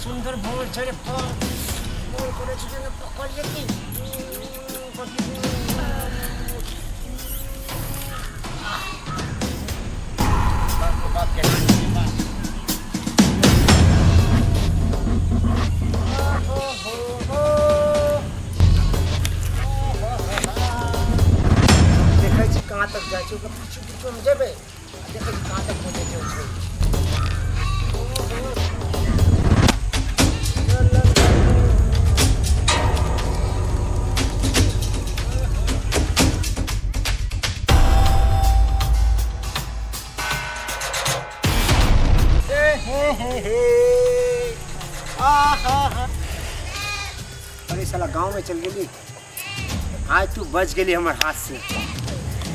সুন্দর ভ্রমণ ছেড়ে ফোন করেছি যেন পকড় কি देखै छी कहाँ तक जाइ छी ओकर पीछे पीछे हम जेबै देखै छी कहाँ तक पहुँचै छै अरे साला गांव में चल गेली आज तू बच गेली हमर हाथ से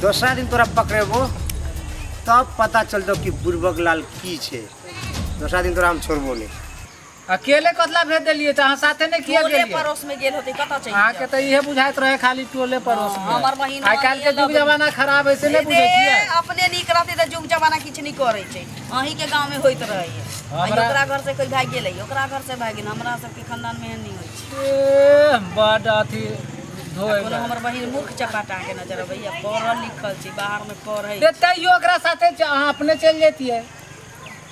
दूसरा दिन तोरा पकड़ेबो तब पता चलतो कि बुर्बक लाल की छे दूसरा दिन तोरा हम छोड़बो नहीं अकेले कतला भेज देलिए त साथे ने किया टोले गेलिए पड़ोस में गेल होते कता चाहिए हां के त इहे बुझाइत रहे खाली टोले पड़ोस में हमर बहिन आइ काल के जुग जमाना खराब है से नहीं बुझै छियै अपने नीक रहते त जुग जमाना किछ नहीं करे छै अही के गांव में होइत रहे ओकरा घर से कोई भाग गेलै ओकरा घर से भाग गेल हमरा सब के खानदान में नहीं होय छै बड अथी धोए बोलो हमर बहिन मुख चपाटा के नजर भैया पढ़ल लिखल छी बाहर में पढ़ै तैयो ओकरा साथे अहाँ अपने चल जेतिए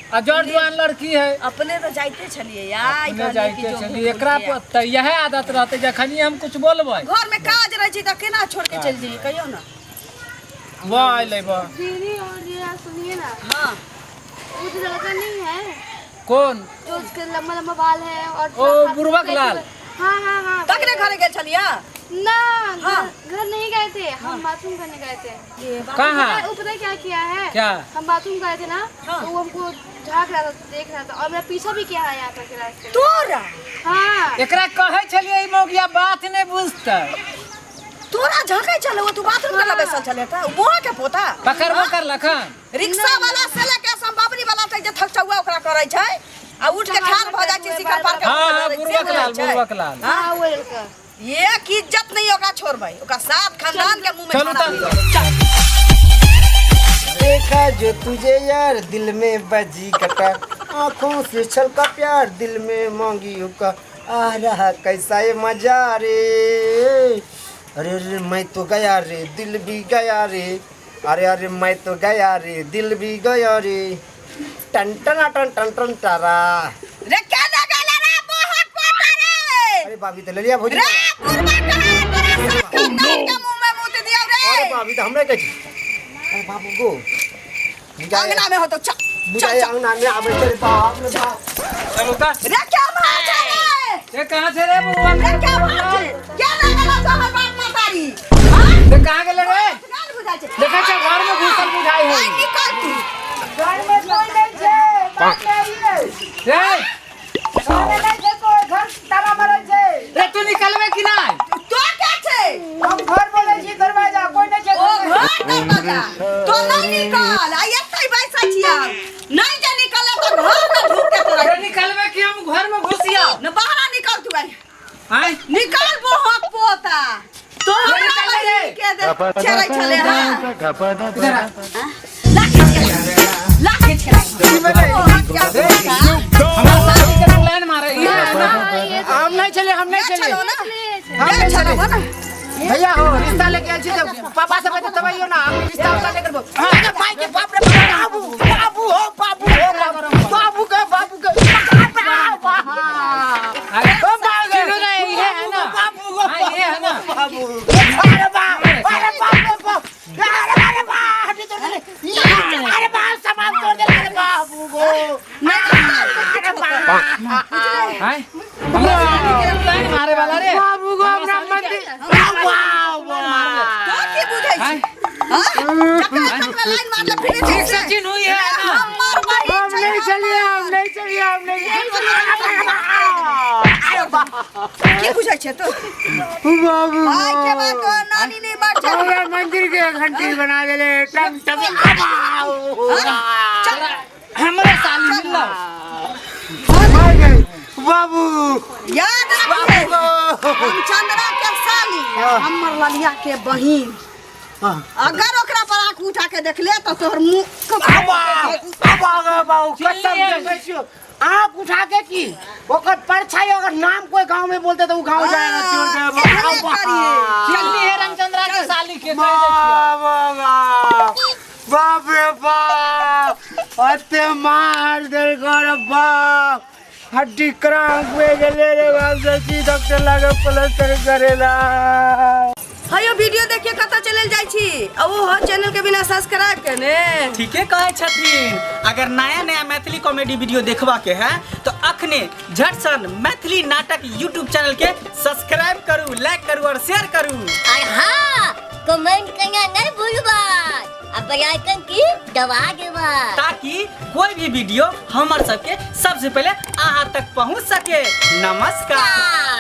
आ जड़ जवान लड़की है अपने तो जाइते छलिए यार अपने जाइते छलिए एकरा त यह आदत रहते जखनी हम कुछ बोलबै घर में काज रह छी त केना छोड़ के चल जी कहियो ना वाह आइले बा दीदी और ये सुनिए ना हां वो तो लड़का नहीं है कौन जो उसके लंबा लंबा बाल है और ओ बुर्बक लाल हाँ हाँ हाँ तकने घरे गेल छलिया ना हाँ। घर नहीं गए थे हम बाथरूम करने गए थे कहाँ वो पता है क्या किया है क्या हम बाथरूम गए थे ना हाँ। तो वो हमको झाँक रहा था देख रहा था और मेरा पीछा भी किया है यहाँ पर रास्ते तोरा हाँ एकरा कहे छलिए ई मोगिया बात नहीं बुझता तोरा झकै चले वो तू बाथरूम करला बैसल छले त मोह के पोता पकड़बो कर लखन रिक्शा वाला से लेके संभावनी वाला तक जे थक चौआ ओकरा करै छै आ उठ के ठाड़ भ जाय छै शिखर पार के हां बुर्बक लाल हाँ वो लड़का ये की इज्जत नहीं होगा छोड़बै ओका साथ खानदान के मुंह में चलू खाना देखा जो तुझे यार दिल में बजी कटर आँखों से छलका प्यार दिल में मांगी का आ रहा कैसा ये मजा रे अरे अरे मैं तो गया रे दिल भी गया रे अरे अरे मैं तो गया रे दिल भी गया रे टन टन टन टन टन तारा रे क्या लगा रे मोहक पोता रे अरे भाभी तो ले लिया भोजी रे पुरबा कहा तोरा सब खानदान के मुंह में मुत दिया रे अरे भाभी तो हमरे कह अरे बाबू को अंगना में हो तो चल बुझाए अंगना में आवे तेरे बाप ने बाप चलो का रे क्या भाग रे ये कहां से रे बुआ रे क्या भाग क्या लगा तो हमर बात मातारी हां ये कहां गेले रे गाल बुझा छै देखा छ घर में घुसल बुझाई है आई निकाल तू घर में कोई नहीं छे बात मेरी रे घर में नहीं छे कोई घर ताला मारल छे रे तू निकलबे कि नहीं तो क्या छै हम घर बोले छी दरवाजा कोई नहीं छे ओ घर दरवाजा तो नहीं निकाल आ एतै बैसा छिया नहीं जे निकले तो घर में ढूक के तोरा रे निकलबे कि हम घर में घुसिया न बाहर निकाल तू आई हैं निकाल मोहक पोता तो निकाल रे के दे छेरै छले हां इधर आ लाके छेरै हमारा साथी के प्लान मारे ये है ना हम नहीं चले चलो ना हाँ, चलो ना भैया हो रिश्ता लेके आल छी तो पापा से बता तबइयो ना हम रिश्ता उता लेकर बो अरे भाई के बाप रे बाबू बाबू हो बाबू बाबू के बाबू अरे ओ बाबू नहीं है ना बाबू हां ये है ना बाबू अरे बाप अरे बाप अरे बाप हटी तो अरे बाप सामान तोड़ दे अरे बाबू को अरे बाप हैं प्लान मारे वाला रे बाबू को हमरा मंदिर तो की बुझै छै हां चक्कर लाइन मार ले फिर ठीक सचिन हुई है ना हमर बहिन हम नहीं चलिए की बुझै छै तो बाबू आई के बाद तो नानी नहीं बात छै हमरा मंदिर के घंटी बना देले टम टम चल हमरा साली मिलला बाबू याद रखिए हम चंद्रा के साली हमर ललिया के बहिन अगर ओकरा पर आंख उठा के देख ले तो तोहर मुंह आँख उठा के की ओकर परछाई अगर नाम कोई गांव में बोलते तो वो गांव जाएगा चोर के जल्दी है रामचंद्रा के साली के बाप रे बाप अते मार दे कर बाप हड्डी क्रांक में गेले रे बाप जल्दी डॉक्टर लगे प्लास्टर करेला। हयो वीडियो देखिए कता चले जाई छी आ वो हो चैनल के बिना सब्सक्राइब करने ठीके कहे छथिन। अगर नया नया मैथिली कॉमेडी वीडियो देखबा के है तो अखने झट सन मैथिली नाटक यूट्यूब चैनल के सब्सक्राइब करू, लाइक करू और शेयर करू। और हाँ, कमेंट करना नहीं भूलबा और बेल आइकन की दबा देबा ताकि कोई भी वीडियो हमार सबके सबसे पहले अहाँ तक पहुंच सके। नमस्कार।